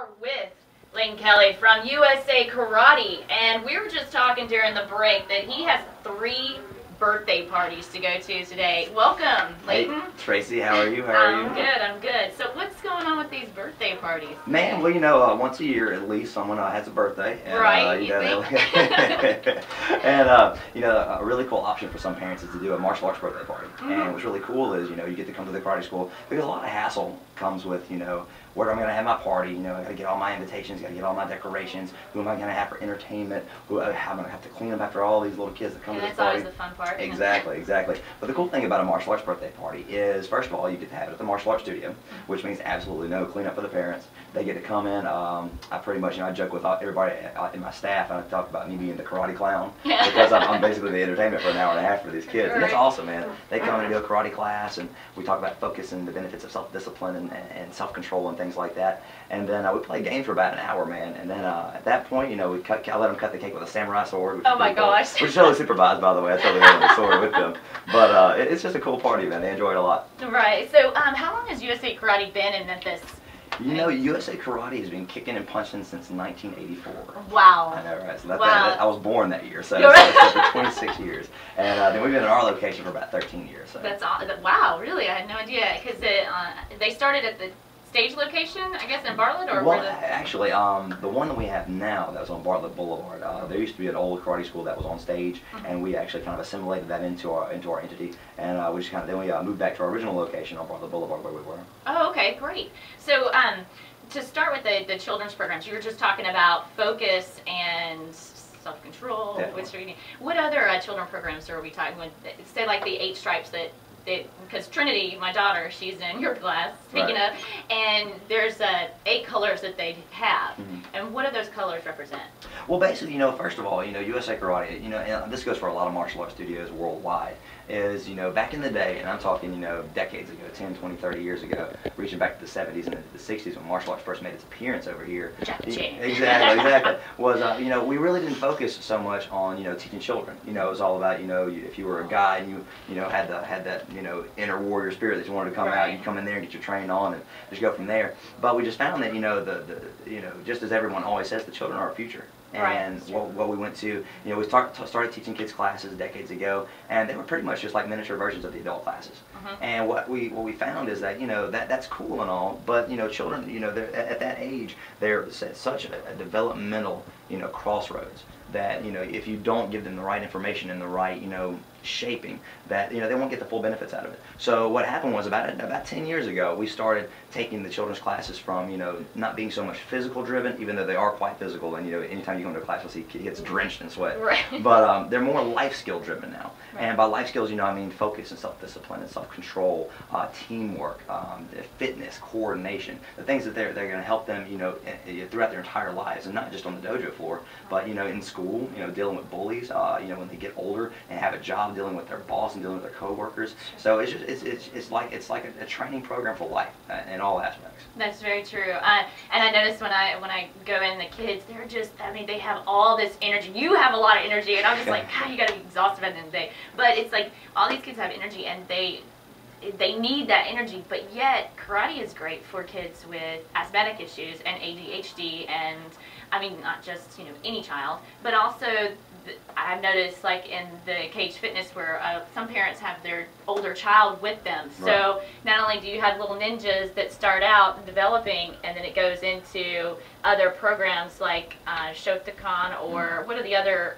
are with Sensei Kelly from USA Karate, and we were just talking during the break that he has 3 birthday parties to go to today. Welcome, Layton. Hey, Tracy, how are you? How are you? I'm good, I'm good. So what's going on with these birthday parties? Man, well, you know, once a year at least someone has a birthday. And, right, you know, a really cool option for some parents is to do a martial arts birthday party. And what's really cool is, you know, you get to come to the karate school because a lot of hassle comes with, you know, where am I going to have my party? You know, I got to get all my invitations, got to get all my decorations. Who am I going to have for entertainment? How am I going to have to clean up after all these little kids that come to this party? And that's always the fun part. Exactly, exactly. But the cool thing about a martial arts birthday party is, first of all, you get to have it at the martial arts studio, which means absolutely no cleanup for the parents. They get to come in. I pretty much, you know, I joke with everybody in my staff, and I talk about me being the karate clown because I'm basically the entertainment for an hour and a half for these kids. And it's awesome, man. They come in and do a karate class, and we talk about focus and the benefits of self-discipline and self-control and things like that. And then we play games for about an hour, man. And then at that point, you know, I let them cut the cake with a samurai sword. Oh my gosh! Which is totally supervised, by the way. I totally have the sword with them. But it's just a cool party, man. They enjoy it a lot. Right. So, how long has USA Karate been in Memphis? You know, USA Karate has been kicking and punching since 1984. Wow. I know, right? So that's wow. I was born that year, so it's for 26 years. And then we've been in our location for about 13 years. So. That's wow, really? I had no idea. Because they started at the stage location, I guess, in Bartlett? Or well, actually, the one that we have now that was on Bartlett Boulevard, there used to be an old karate school that was on stage, and we actually kind of assimilated that into our entity, and we just kind of, then we moved back to our original location on Bartlett Boulevard where we were. Oh, okay, great. So, to start with the children's programs, you were just talking about focus and self-control, which reading. What other children programs are we talking about? Say like the 8 stripes that because Trinity, my daughter, she's in your class, speaking of, and there's 8 colors that they have. And what do those colors represent? Well, basically, you know, first of all, you know, USA Karate, you know, and this goes for a lot of martial arts studios worldwide, is, you know, back in the day, and I'm talking, you know, decades ago, 10, 20, 30 years ago, reaching back to the 70s and the 60s when martial arts first made its appearance over here. Exactly. Was, you know, we really didn't focus so much on, you know, teaching children. You know, it was all about, you know, if you were a guy and you know, had that, you know, inner warrior spirit that you wanted to come out, you'd come in there and get your training on and just go from there. But we just found that, you know, you know, just as everyone always says, the children are our future. And what we went to, you know, we started teaching kids classes decades ago, and they were pretty much just like miniature versions of the adult classes. And what we found is that, you know, that's cool and all, but, you know, children, you know, they're at that age, they're at such a developmental, you know, crossroads that, you know, if you don't give them the right information and the right, you know, shaping, that, you know, they won't get the full benefits out of it. So what happened was about 10 years ago, we started taking the children's classes from, you know, not being so much physical driven, even though they are quite physical, and, you know, anytime you go into a class, you'll see kids drenched in sweat. But they're more life skill driven now. And by life skills, you know, I mean focus and self-discipline and self-control, teamwork, fitness, coordination, the things that they're going to help them, you know, throughout their entire lives, and not just on the dojo floor, but, you know, in school, you know, dealing with bullies, you know, when they get older and have a job, dealing with their boss and dealing with their coworkers. So it's just it's like a training program for life in all aspects. That's very true. And I notice when I go in, the kids, they're just, I mean, they have all this energy. You have a lot of energy, and I'm just like, God, you got to be exhausted by the end of the day. But it's like all these kids have energy, and they need that energy, but yet karate is great for kids with asthmatic issues and ADHD, and I mean, not just, you know, any child, but also I've noticed, like in the Cage Fitness, where some parents have their older child with them. So not only do you have little ninjas that start out developing, and then it goes into other programs like Shotokan, or what are the other,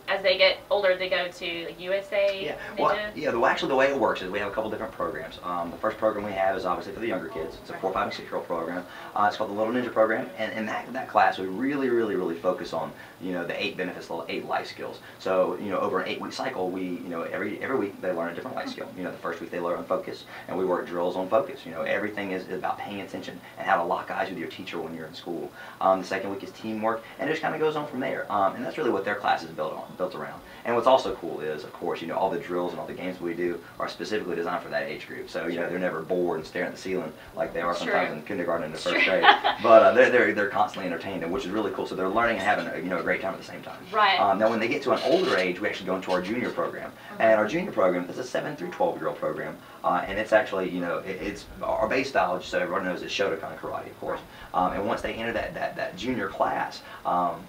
as they get older, they go to like USA Ninja? Well, actually the way it works is we have a couple different programs. The first program we have is obviously for the younger kids. It's a 4, 5, and 6-year-old program. It's called the Little Ninja Program, and in that class we really focus on, you know, the 8 benefits, the 8 life skills. So, you know, over an 8-week cycle, we, you know, every week they learn a different life skill. You know, the first week they learn focus, and we work drills on focus. You know, everything is about paying attention and how to lock eyes with your teacher when you're in school. The second week is teamwork, and it just kind of goes on from there. And that's really what their class is built around. And what's also cool is, of course, all the drills and all the games we do are specifically designed for that age group. So they're never bored and staring at the ceiling like they are sometimes in kindergarten and the first grade. But they're constantly entertained, which is really cool. So they're learning and having a great time at the same time. Right. Now, when they get to an older age, we actually go into our junior program, and our junior program is a 7 through 12-year-old program, and it's actually it's our base style, just so everyone knows, is Shotokan karate, of course. And once they enter that junior class,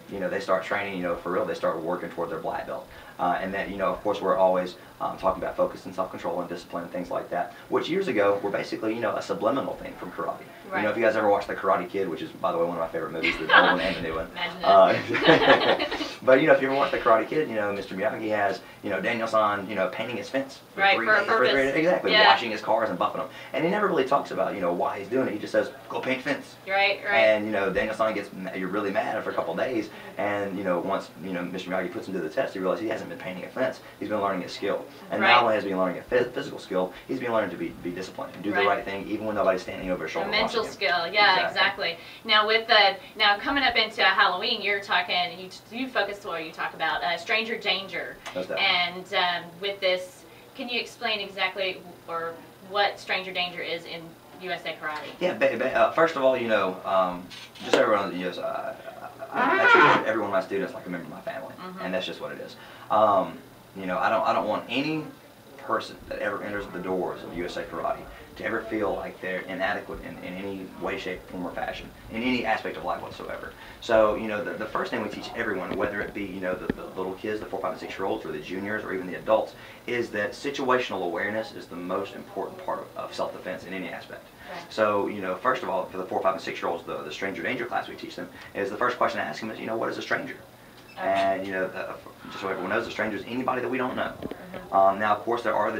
they start training, for real. They start working towards their black belt. And then, of course, we're always talking about focus and self-control and discipline and things like that, which years ago were basically, a subliminal thing from karate. Right. If you guys ever watched The Karate Kid, which is, by the way, one of my favorite movies, the old one and the new one. But, if you ever watch The Karate Kid, Mr. Miyagi has, Daniel-san, painting his fence. Right, for a purpose. Exactly, washing his cars and buffing them. And he never really talks about, why he's doing it. He just says, go paint fence. Right. And, Daniel-san gets really mad after a couple of days. And, once, Mr. Miyagi puts him to the test, he realizes he hasn't been painting a fence. He's been learning a skill. And not only has he been learning a physical skill, he's been learning to be disciplined and do the right thing, even when nobody's standing over his shoulder. A mental skill, yeah, exactly. Now, coming up into Halloween, you're talking, you focus where you talk about stranger danger. And with this, can you explain exactly or what stranger danger is in USA Karate? Yeah, first of all, just so everyone knows, I treat every one of my students like a member of my family, and that's just what it is. I don't want any person that ever enters the doors of USA Karate to ever feel like they're inadequate in any way, shape, form, or fashion, in any aspect of life whatsoever. So, the first thing we teach everyone, whether it be, the little kids, the 4, 5, and 6-year-olds, or the juniors, or even the adults, is that situational awareness is the most important part of self-defense in any aspect. Right. So, first of all, for the 4, 5, and 6-year-olds, the stranger danger class we teach them is the first question I ask them is, what is a stranger? Okay. And just so everyone knows, a stranger is anybody that we don't know. Now, of course, there are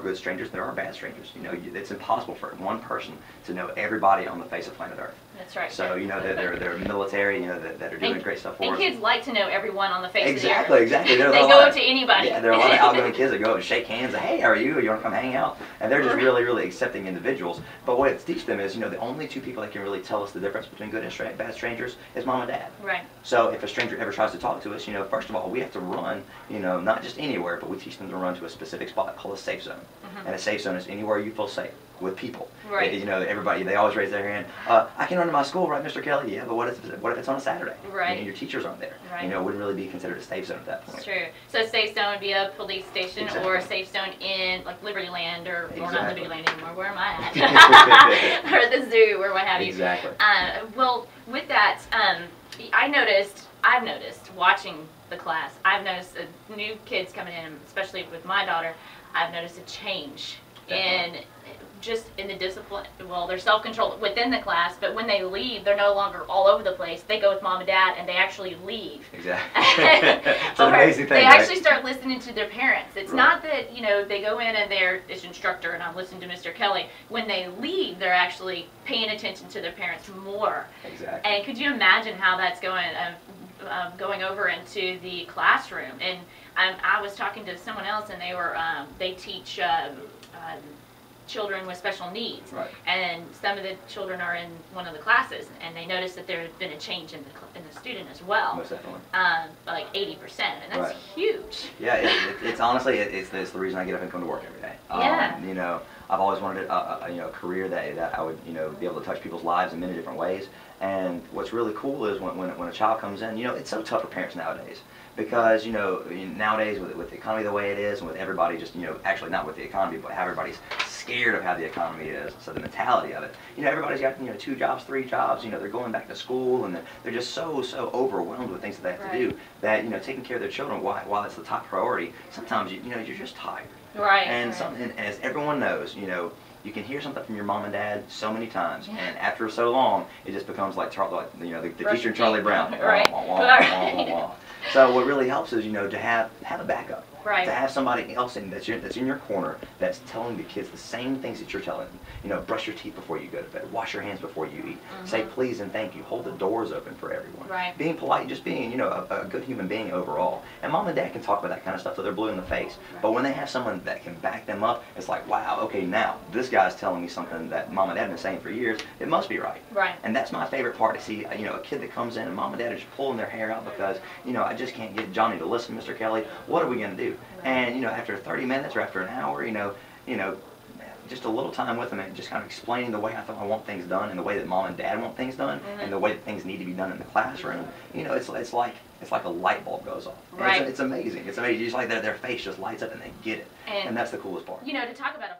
good strangers, there are bad strangers. It's impossible for one person to know everybody on the face of planet Earth. That's right. So they're military, that are doing great stuff for us. And kids like to know everyone on the face of the earth. Exactly. They go up to anybody. Yeah, there are a lot of outgoing kids that go and shake hands and, hey, how are you? You want to come hang out? And they're just really, really accepting individuals. But what it teaches them is, the only two people that can really tell us the difference between good and bad strangers is mom and dad. Right. So if a stranger ever tries to talk to us, first of all, we have to run, not just anywhere, but we teach them to run to a specific spot called a safe zone. And a safe zone is anywhere you feel safe with people. Right. Everybody, they always raise their hand. I can run to my school, right, Mr. Kelly? Yeah, but what if it's on a Saturday? Right. Your teachers aren't there. Right. It wouldn't really be considered a safe zone at that point. It's true. So a safe zone would be a police station or a safe zone in like Liberty Land or not Liberty Land anymore. Where am I at? Or the zoo or what have you. Exactly. Well, with that, I've noticed watching the class, I've noticed new kids coming in, especially with my daughter, I've noticed a change in the discipline, their self-control within the class, but when they leave, they're no longer all over the place. They go with mom and dad, and they actually leave. Exactly. It's an amazing thing, They actually start listening to their parents. It's not that, they go in and they're this instructor, and I'm listening to Mr. Kelly. When they leave, they're actually paying attention to their parents more. Exactly. And could you imagine how that's going over into the classroom? And I was talking to someone else, and they teach children with special needs, and some of the children are in one of the classes, and they noticed that there had been a change in the student as well. Most definitely. By like 80%, and that's huge. Yeah, it's honestly it's the reason I get up and come to work every day. I've always wanted a career that I would be able to touch people's lives in many different ways. And what's really cool is when a child comes in, it's so tough for parents nowadays. Because, nowadays with the economy the way it is, and with everybody just, actually not with the economy, but how everybody's scared of how the economy is, so the mentality of it. Everybody's got, 2 jobs, 3 jobs, they're going back to school, and they're just so overwhelmed with things that they have to do, that, taking care of their children, while it's the top priority, sometimes, you're just tired. Right. And as everyone knows, you can hear something from your mom and dad so many times, and after so long, it just becomes like the teacher in Charlie Brown. Right. So what really helps is, you know, to have a backup. Right. To have somebody else that's in your corner that's telling the kids the same things that you're telling them. You know, brush your teeth before you go to bed. Wash your hands before you eat. Say please and thank you. Hold the doors open for everyone. Right. Being polite, just being, you know, a good human being overall. And mom and dad can talk about that kind of stuff till they're blue in the face. Right. But when they have someone that can back them up, it's like, wow, okay, now this guy's telling me something that mom and dad have been saying for years. It must be right. Right. And that's my favorite part, to see, you know, a kid that comes in and mom and dad are just pulling their hair out because, you know, I just can't get Johnny to listen, Mr. Kelly. What are we going to do? And, you know, after 30 minutes or after an hour, you know, just a little time with them and just kind of explaining the way I want things done and the way that mom and dad want things done and the way that things need to be done in the classroom. You know, it's like a light bulb goes off. Right. It's amazing. It's amazing. Just like their face just lights up and they get it. And that's the coolest part. You know, to talk about a